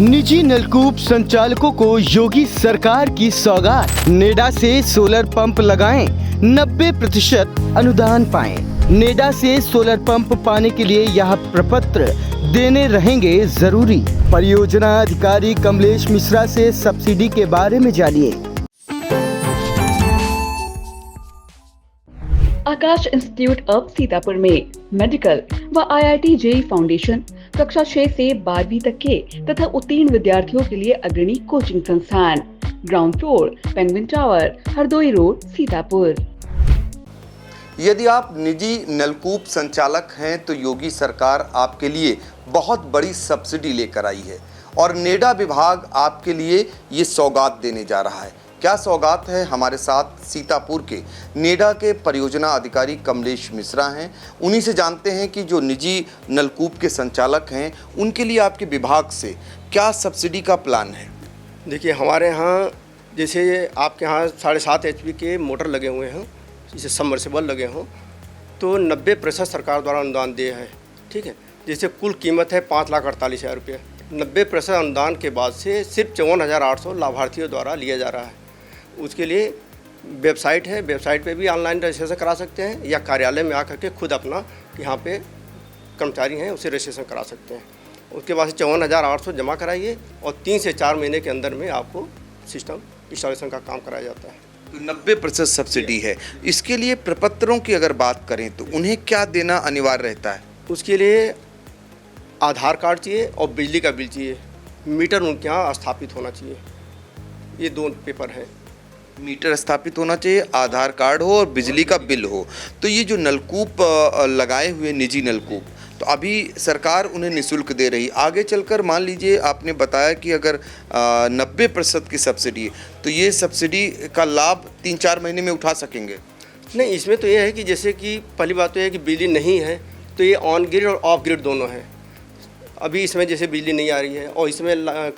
निजी नलकूप संचालकों को योगी सरकार की सौगात। नेडा से सोलर पंप लगाएं, 90% अनुदान पाएं। नेडा से सोलर पंप पाने के लिए यह प्रपत्र देने रहेंगे जरूरी। परियोजना अधिकारी कमलेश मिश्रा से सब्सिडी के बारे में जानिए। आकाश इंस्टीट्यूट ऑफ सीतापुर में मेडिकल व IIT JEE फाउंडेशन कक्षा 6 से 12वीं तक के तथा उत्तीर्ण विद्यार्थियों के लिए अग्रणी कोचिंग संस्थान। Ground floor, penguin tower, Hardoi road, Sitapur. यदि आप निजी नलकूप संचालक हैं तो योगी सरकार आपके लिए बहुत बड़ी सब्सिडी लेकर आई है और नेडा विभाग आपके लिए ये सौगात देने जा रहा है। क्या सौगात है? हमारे साथ सीतापुर के नेडा के परियोजना अधिकारी कमलेश मिश्रा हैं। उन्हीं से जानते हैं कि जो निजी नलकूप के संचालक हैं उनके लिए आपके विभाग से क्या सब्सिडी का प्लान है। देखिए, हमारे यहाँ जैसे आपके यहाँ 7.5 HP के मोटर लगे हुए हैं, जैसे सबमर्सिबल लगे हों, तो 90% सरकार द्वारा अनुदान दिया है। ठीक है, जैसे कुल कीमत है 5,48,000 रुपये। 90% अनुदान के बाद से सिर्फ 54,800 लाभार्थियों द्वारा लिया जा रहा है। उसके लिए वेबसाइट है, वेबसाइट पे भी ऑनलाइन रजिस्ट्रेशन करा सकते हैं या कार्यालय में आकर के खुद अपना यहाँ पे कर्मचारी हैं उसे रजिस्ट्रेशन करा सकते हैं। उसके बाद 54,800 जमा कराइए और 3 से 4 महीने के अंदर में आपको सिस्टम इंस्टॉलेशन का काम कराया जाता है। तो 90% सब्सिडी है। इसके लिए प्रपत्रों की अगर बात करें तो उन्हें क्या देना अनिवार्य रहता है? उसके लिए आधार कार्ड चाहिए और बिजली का बिल चाहिए। मीटर उनके यहाँ स्थापित होना चाहिए। ये 2 पेपर हैं। मीटर स्थापित होना चाहिए, आधार कार्ड हो और बिजली का बिल हो। तो ये जो नलकूप लगाए हुए निजी नलकूप, तो अभी सरकार उन्हें निःशुल्क दे रही। आगे चलकर मान लीजिए आपने बताया कि अगर 90% की सब्सिडी है तो ये सब्सिडी का लाभ 3-4 महीने में उठा सकेंगे? नहीं, इसमें तो ये है कि जैसे कि पहली बात तो ये है कि बिजली नहीं है तो ये ऑन ग्रिड और ऑफ ग्रिड दोनों है। अभी इसमें जैसे बिजली नहीं आ रही है और इसमें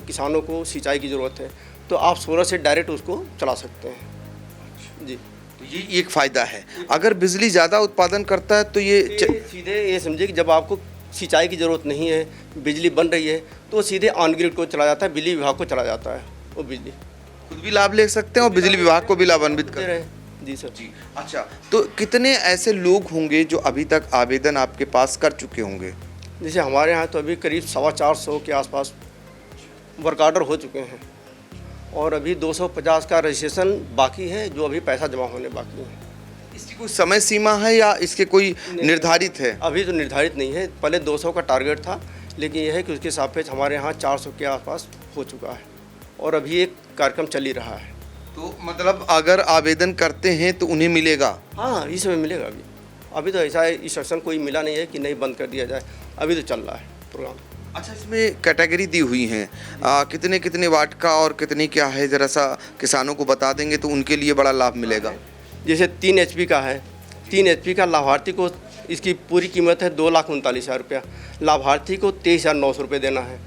किसानों को सिंचाई की ज़रूरत है तो आप सोलर से डायरेक्ट उसको चला सकते हैं जी। तो ये एक फ़ायदा है। अगर बिजली ज़्यादा उत्पादन करता है तो ये सीधे ये समझिए कि जब आपको सिंचाई की ज़रूरत नहीं है, बिजली बन रही है तो सीधे ऑन ग्रिड को चला जाता है, बिजली विभाग को चला जाता है। वो बिजली खुद भी लाभ ले सकते हैं और बिजली विभाग को भी लाभान्वित कर रहे हैं। जी सर जी। अच्छा, तो कितने ऐसे लोग होंगे जो अभी तक आवेदन आपके पास कर चुके होंगे? जैसे हमारे यहाँ तो अभी करीब 450 के आसपास वर्क ऑर्डर हो चुके हैं और अभी 250 का रजिस्ट्रेशन बाकी है जो अभी पैसा जमा होने बाकी है। इसकी कोई समय सीमा है या इसके कोई निर्धारित है? अभी तो निर्धारित नहीं है। पहले 200 का टारगेट था, लेकिन यह है कि उसके सापेक्ष हमारे यहाँ 400 के आसपास हो चुका है और अभी एक कार्यक्रम चल ही रहा है। तो मतलब अगर आवेदन करते हैं तो उन्हें मिलेगा? हाँ, इस समय मिलेगा। अभी तो ऐसा इंस्ट्रक्शन कोई मिला नहीं है कि नहीं बंद कर दिया जाए, अभी तो चल रहा है प्रोग्राम। अच्छा, इसमें कैटेगरी दी हुई हैं, कितने कितने वाट का और कितनी क्या है, ज़रा सा किसानों को बता देंगे तो उनके लिए बड़ा लाभ मिलेगा। जैसे 3 HP का है, 3 HP का लाभार्थी को इसकी पूरी कीमत है 2,39,000 रुपया। लाभार्थी को 23,900 रुपये देना है।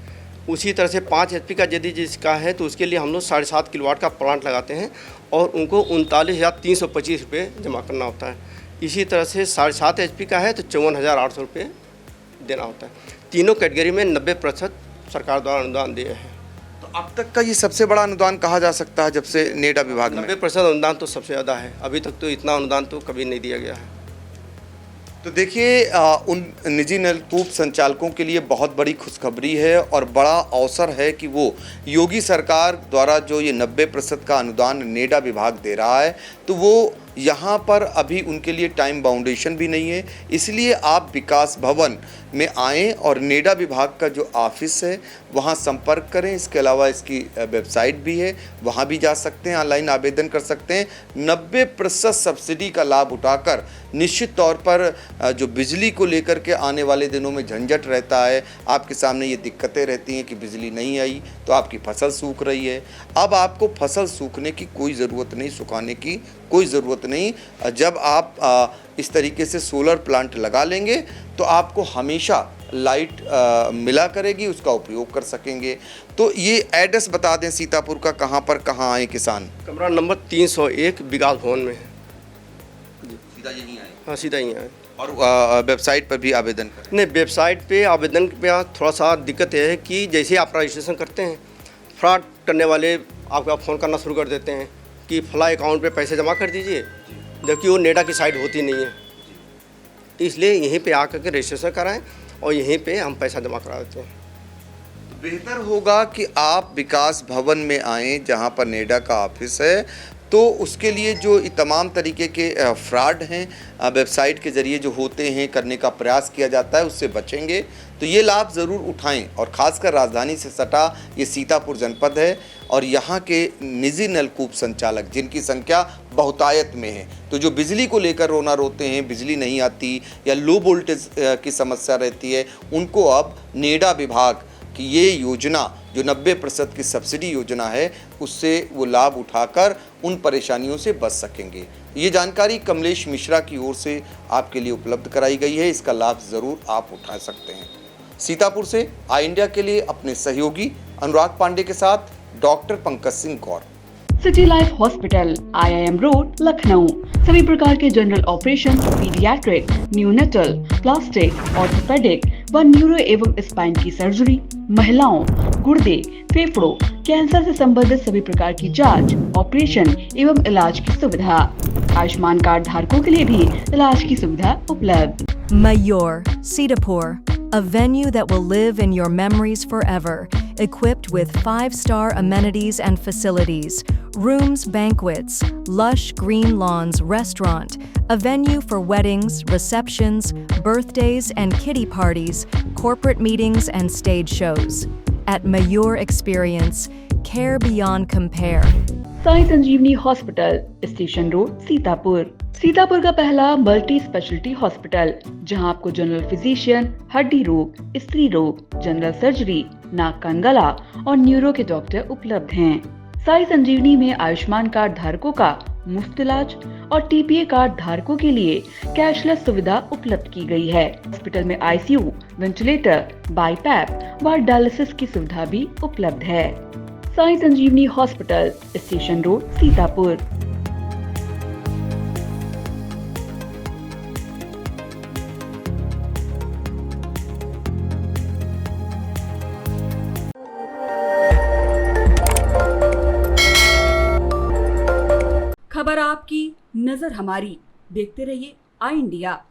उसी तरह से 5 HP का यदि जिसका है तो उसके लिए हम लोग 7.5 किलोवाट का प्लांट लगाते हैं और उनको 39,325 रुपये जमा करना होता है। इसी तरह से 7.5 HP का है तो 54,800 रुपये देना होता है। तीनों कैटेगरी में 90% सरकार द्वारा अनुदान दिए हैं। तो अब तक का ये सबसे बड़ा अनुदान कहा जा सकता है जब से नेडा विभाग में? 90% अनुदान तो सबसे ज़्यादा है। अभी तक तो इतना अनुदान तो कभी नहीं दिया गया है। तो देखिए, उन निजी नलकूप संचालकों के लिए बहुत बड़ी खुशखबरी है और बड़ा अवसर है कि वो योगी सरकार द्वारा जो ये 90% का अनुदान नेडा विभाग दे रहा है तो वो यहाँ पर अभी उनके लिए टाइम बाउंडेशन भी नहीं है। इसलिए आप विकास भवन में आएँ और नेडा विभाग का जो ऑफिस है वहाँ संपर्क करें। इसके अलावा इसकी वेबसाइट भी है, वहाँ भी जा सकते हैं, ऑनलाइन आवेदन कर सकते हैं। 90% सब्सिडी का लाभ उठाकर निश्चित तौर पर जो बिजली को लेकर के आने वाले दिनों में झंझट रहता है, आपके सामने ये दिक्कतें रहती हैं कि बिजली नहीं आई तो आपकी फसल सूख रही है। अब आपको फसल सूखने की कोई ज़रूरत नहीं, सुखाने की कोई ज़रूरत नहीं। जब आप इस तरीके से सोलर प्लांट लगा लेंगे तो आपको हमेशा लाइट मिला करेगी, उसका उपयोग कर सकेंगे। तो ये एड्रेस बता दें सीतापुर का, कहाँ पर कहाँ आए किसान? कमरा नंबर 301 विकास भवन में है। सीधा यहीं आए? हाँ, सीधा यहीं आए। और वेबसाइट पर भी आवेदन करें? नहीं, वेबसाइट पे आवेदन पे थोड़ा सा दिक्कत यह है कि जैसे आप रजिस्ट्रेशन करते हैं, फ्रॉड करने वाले आपका फ़ोन करना शुरू कर देते हैं कि फला अकाउंट पे पैसे जमा कर दीजिए, जबकि वो नेडा की साइट होती नहीं है। तो इसलिए यहीं पे आकर के रजिस्ट्रेशन कराएं और यहीं पे हम पैसा जमा करा देते हैं। बेहतर होगा कि आप विकास भवन में आएँ जहाँ पर नेडा का ऑफिस है, तो उसके लिए जो तमाम तरीके के फ्रॉड हैं वेबसाइट के ज़रिए जो होते हैं करने का प्रयास किया जाता है, उससे बचेंगे। तो ये लाभ ज़रूर उठाएं। और ख़ासकर राजधानी से सटा ये सीतापुर जनपद है और यहाँ के निजी नलकूप संचालक जिनकी संख्या बहुतायत में है, तो जो बिजली को लेकर रोना रोते हैं, बिजली नहीं आती या लो वोल्टेज की समस्या रहती है, उनको अब नेडा विभाग कि ये योजना जो 90% की सब्सिडी योजना है, उससे वो लाभ उठाकर उन परेशानियों से बच सकेंगे। ये जानकारी कमलेश मिश्रा की ओर से आपके लिए उपलब्ध कराई गई है। इसका लाभ ज़रूर आप उठा सकते हैं। सीतापुर से आई इंडिया के लिए अपने सहयोगी अनुराग पांडे के साथ doctor Pankaj Singh Gaur. City life hospital, IIM road, Lucknow. सभी प्रकार के general operation, paediatric, neonatal, plastic, orthopaedic व न्यूरो एवं स्पाइन की सर्जरी, महिलाओं, गुर्दे, फेफड़ों, कैंसर से संबंधित सभी प्रकार की जांच, ऑपरेशन एवं इलाज की सुविधा। आयुष्मान कार्ड धारकों के लिए भी इलाज की सुविधा उपलब्ध। Mayur, Sitapur, a venue that will live in your memories forever, equipped with 5-star amenities and facilities, rooms, banquets, lush green lawns, restaurant, a venue for weddings, receptions, birthdays and kiddie parties, corporate meetings and stage shows. At Mayur Experience, care beyond compare. Sai Sanjeevani hospital, station road, Sitapur. Sitapur का पहला multi speciality hospital, जहां आपको general physician, हड्डी रोग, स्त्री रोग, general surgery, नाक कान गला और न्यूरो के डॉक्टर उपलब्ध हैं। साई संजीवनी में आयुष्मान कार्ड धारकों का मुफ्त इलाज और TPA कार्ड धारकों के लिए कैशलेस सुविधा उपलब्ध की गई है। हॉस्पिटल में ICU, वेंटिलेटर, बाईपैप व डायलिसिस की सुविधा भी उपलब्ध है। Sai Sanjeevani hospital, station road, Sitapur. खबर आपकी, नजर हमारी। देखते रहिए आई इंडिया।